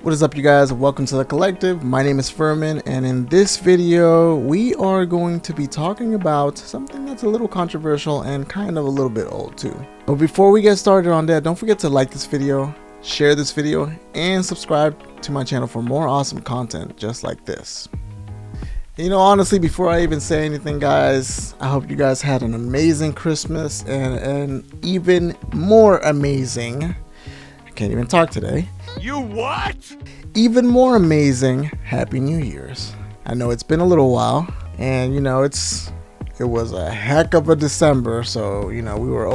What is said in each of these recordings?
What is up, you guys? Welcome to the collective. My name is Furman, and in this video we are going to be talking about something that's a little controversial and kind of a little bit old too. But before we get started on that, don't forget to like this video, share this video, and subscribe to my channel for more awesome content just like this. You know, honestly, before I even say anything, guys, I hope you guys had an amazing Christmas and an even more amazing, I can't even talk today. You what? Even more amazing Happy New Year's. I know it's been a little while, and you know, it was a heck of a December, so you know, we were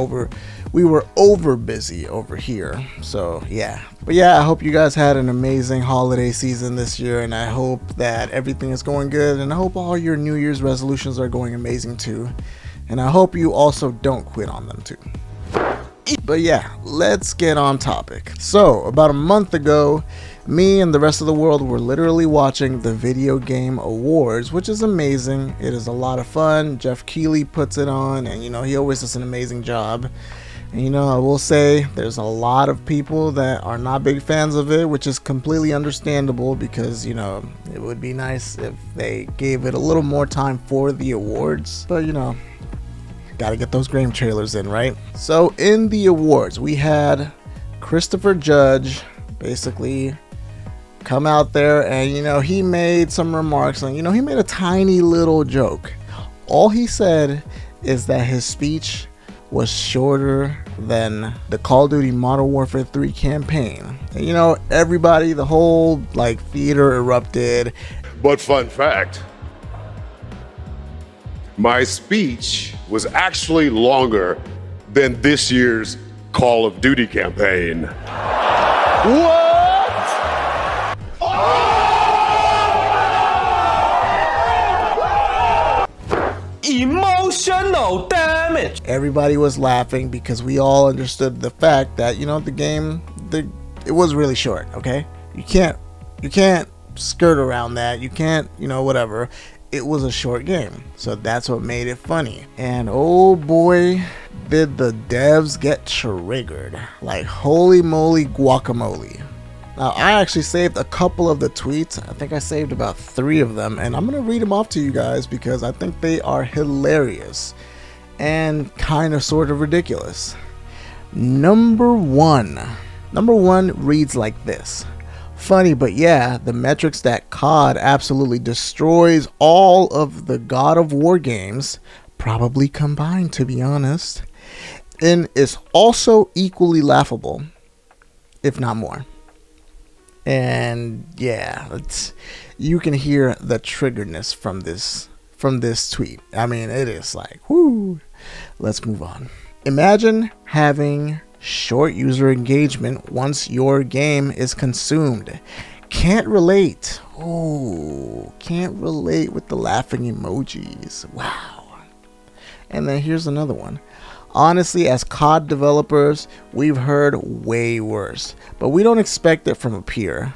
over busy over here. So yeah. But yeah, I hope you guys had an amazing holiday season this year, and I hope that everything is going good, and I hope all your New Year's resolutions are going amazing too. And I hope you also don't quit on them too. But yeah, let's get on topic. So about a month ago, me and the rest of the world were literally watching the Video Game Awards, which is amazing. It is a lot of fun. Geoff Keighley puts it on, and you know, he always does an amazing job. And you know, I will say there's a lot of people that are not big fans of it, which is completely understandable because, you know, it would be nice if they gave it a little more time for the awards. But you know, gotta get those game trailers in, right? So in the awards, we had Christopher Judge basically come out there, and you know, he made some remarks, and you know, he made a tiny little joke. All he said is that his speech was shorter than the Call of Duty Modern Warfare 3 campaign. And you know, everybody, the whole like theater erupted. But fun fact, my speech was actually longer than this year's Call of Duty campaign. What? Emotional damage. Everybody was laughing because we all understood the fact that, you know, the game, it was really short. Okay, you can't skirt around that. You can't, you know, whatever. It was a short game, so that's what made it funny. And oh boy, did the devs get triggered. Like holy moly guacamole. Now I actually saved a couple of the tweets. I think I saved about 3 of them, and I'm gonna read them off to you guys because I think they are hilarious and kind of sort of ridiculous. Number one reads like this: funny, but yeah, the metrics that COD absolutely destroys all of the God of War games, probably combined to be honest, and is also equally laughable, if not more. And yeah, you can hear the triggeredness from this tweet. I mean, it is like, whoo. Let's move on. Imagine having short user engagement once your game is consumed. Can't relate. Oh, can't relate with the laughing emojis. Wow. And then here's another one. Honestly, as COD developers, we've heard way worse, but we don't expect it from a peer.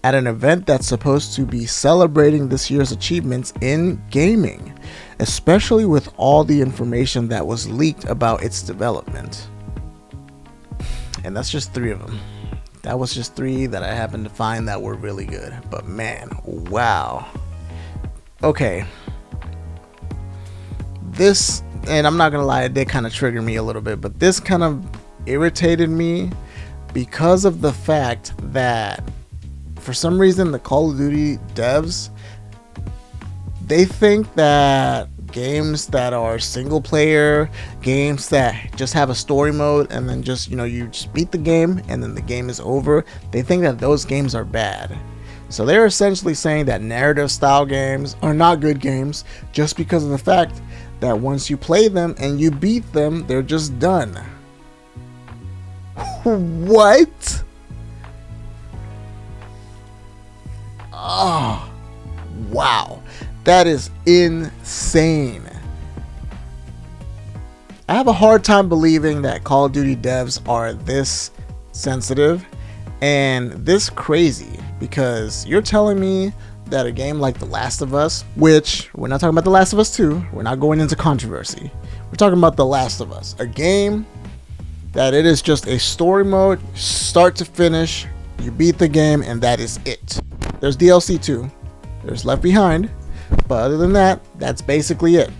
At an event that's supposed to be celebrating this year's achievements in gaming, especially with all the information that was leaked about its development. And that's just 3 of them. That was just 3 that I happened to find that were really good. But man, wow. Okay. This, and I'm not gonna lie, it did kind of trigger me a little bit, but this kind of irritated me because of the fact that for some reason the Call of Duty devs, they think that games that are single player, games that just have a story mode and then just, you know, you just beat the game and then the game is over, they think that those games are bad. So they're essentially saying that narrative style games are not good games just because of the fact that once you play them and you beat them, they're just done. What? Oh, wow. That is insane. I have a hard time believing that Call of Duty devs are this sensitive and this crazy, because you're telling me that a game like The Last of Us, which we're not talking about The Last of Us 2, we're not going into controversy, we're talking about The Last of Us, a game that it is just a story mode, start to finish, You beat the game, and that is it. There's DLC too. There's Left Behind, but other than that, that's basically it.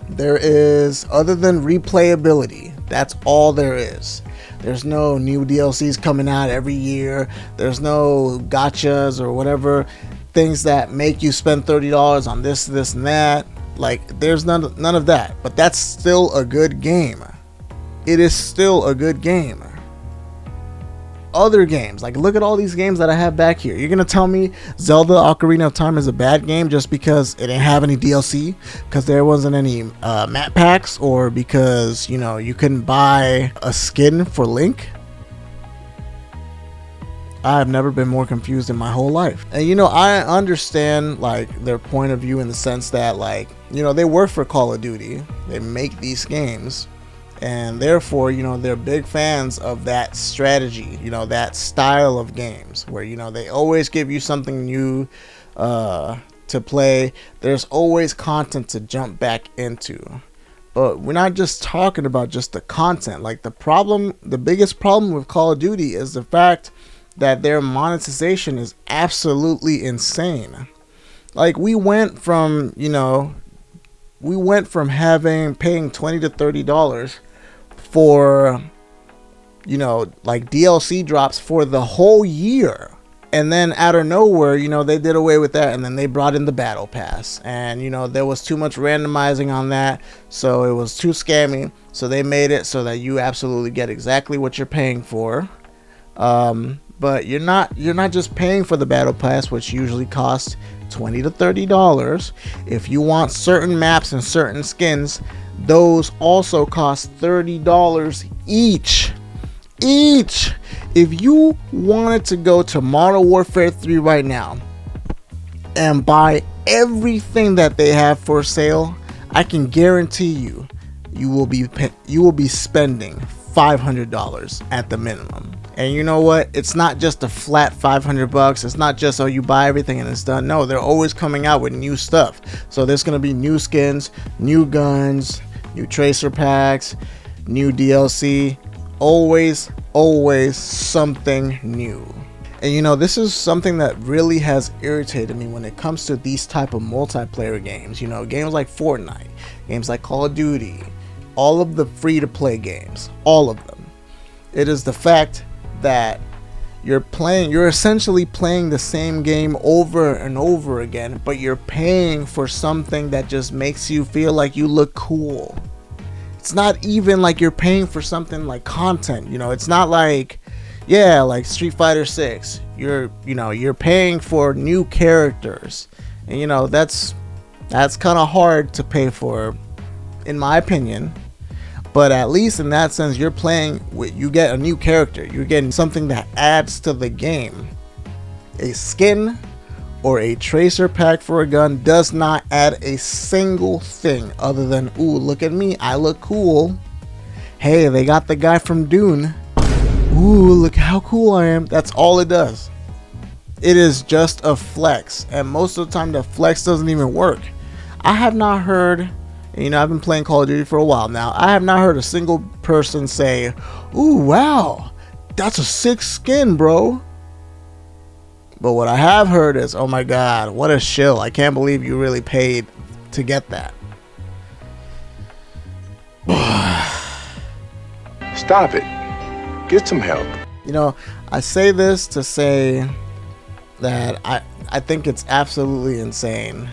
There is, other than replayability, that's all there is. There's no new DLCs coming out every year. There's no gotchas or whatever, things that make you spend $30 on this, and that. Like, there's none of that. But that's still a good game. It is still a good game. Other games, like, look at all these games that I have back here. You're gonna tell me Zelda Ocarina of Time is a bad game just because it didn't have any DLC, because there wasn't any map packs, or because, you know, you couldn't buy a skin for Link? I've never been more confused in my whole life. And, you know, I understand, like, their point of view in the sense that, like, you know, they work for Call of Duty. They make these games. And therefore, you know, they're big fans of that strategy, you know, that style of games where, you know, they always give you something new to play. There's always content to jump back into. But we're not just talking about just the content. Like, the biggest problem with Call of Duty is the fact that their monetization is absolutely insane. Like, we went from paying $20 to $30 for, you know, like DLC drops for the whole year. And then out of nowhere, you know, they did away with that, and then they brought in the battle pass. And, you know, there was too much randomizing on that, so it was too scammy. So they made it so that you absolutely get exactly what you're paying for. But you're not just paying for the battle pass, which usually costs $20 to $30. If you want certain maps and certain skins, those also cost $30 each. If you wanted to go to Modern Warfare 3 right now and buy everything that they have for sale, I can guarantee you will be spending $500 at the minimum. And you know what? It's not just a flat $500. It's not just, oh, you buy everything and it's done. No, they're always coming out with new stuff. So there's going to be new skins, new guns, new tracer packs, new DLC. Always something new. And you know, this is something that really has irritated me when it comes to these type of multiplayer games. You know, games like Fortnite, games like Call of Duty, all of the free-to-play games, all of them. It is the fact that you're essentially playing the same game over and over again, but you're paying for something that just makes you feel like you look cool. It's not even like you're paying for something like content, you know. It's not like, yeah, like Street Fighter 6. You're paying for new characters. And you know, that's kind of hard to pay for, in my opinion. But at least in that sense, you get a new character. You're getting something that adds to the game. A skin or a tracer pack for a gun does not add a single thing other than, ooh, look at me, I look cool. Hey, they got the guy from Dune. Ooh, look how cool I am. That's all it does. It is just a flex. And most of the time, the flex doesn't even work. I have not heard... You know, I've been playing Call of Duty for a while now. I have not heard a single person say, ooh, wow, that's a sick skin, bro. But what I have heard is, oh my god, what a shill. I can't believe you really paid to get that. Stop it. Get some help. You know, I say this to say that I think it's absolutely insane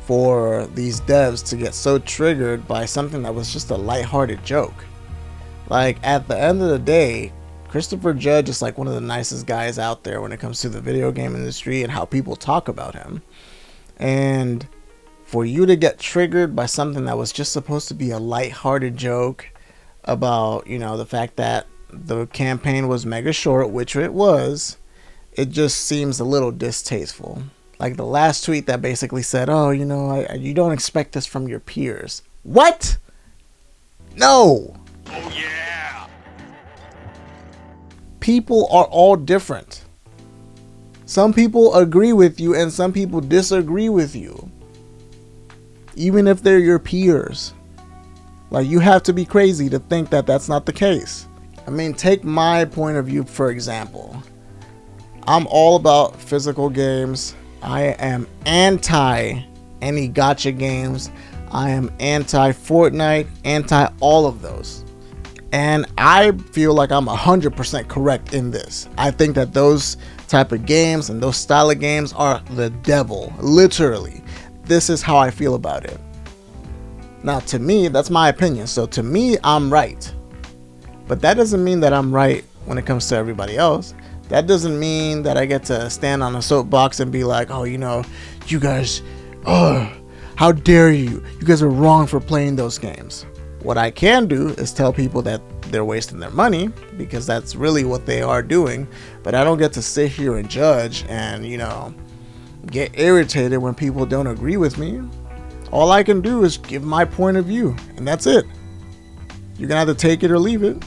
for these devs to get so triggered by something that was just a lighthearted joke. Like, at the end of the day, Christopher Judge is like one of the nicest guys out there when it comes to the video game industry and how people talk about him. And for you to get triggered by something that was just supposed to be a lighthearted joke about, you know, the fact that the campaign was mega short, which it was, it just seems a little distasteful. Like the last tweet that basically said, oh, you know, you don't expect this from your peers. What? No. Oh, yeah. People are all different. Some people agree with you and some people disagree with you. Even if they're your peers. Like, you have to be crazy to think that that's not the case. I mean, take my point of view, for example. I'm all about physical games. I am anti any gacha games. I am anti Fortnite, anti all of those. And I feel like I'm 100% correct in this. I think that those type of games and those style of games are the devil, literally. This is how I feel about it. Now, to me, that's my opinion. So to me, I'm right. But that doesn't mean that I'm right when it comes to everybody else. That doesn't mean that I get to stand on a soapbox and be like, oh, you know, you guys, oh, how dare you? You guys are wrong for playing those games. What I can do is tell people that they're wasting their money, because that's really what they are doing. But I don't get to sit here and judge and, you know, get irritated when people don't agree with me. All I can do is give my point of view, and that's it. You're gonna have to take it or leave it.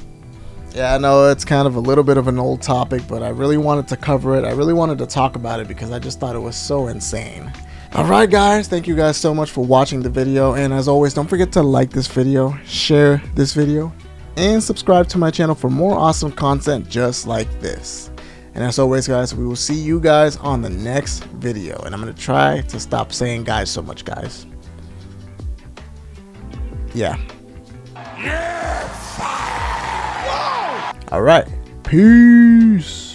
Yeah, I know it's kind of a little bit of an old topic, but I really wanted to cover it. I really wanted to talk about it because I just thought it was so insane. Alright guys, thank you guys so much for watching the video, and as always, don't forget to like this video, share this video, and subscribe to my channel for more awesome content just like this. And as always guys, we will see you guys on the next video, and I'm going to try to stop saying guys so much, guys. Yeah. Alright, peace.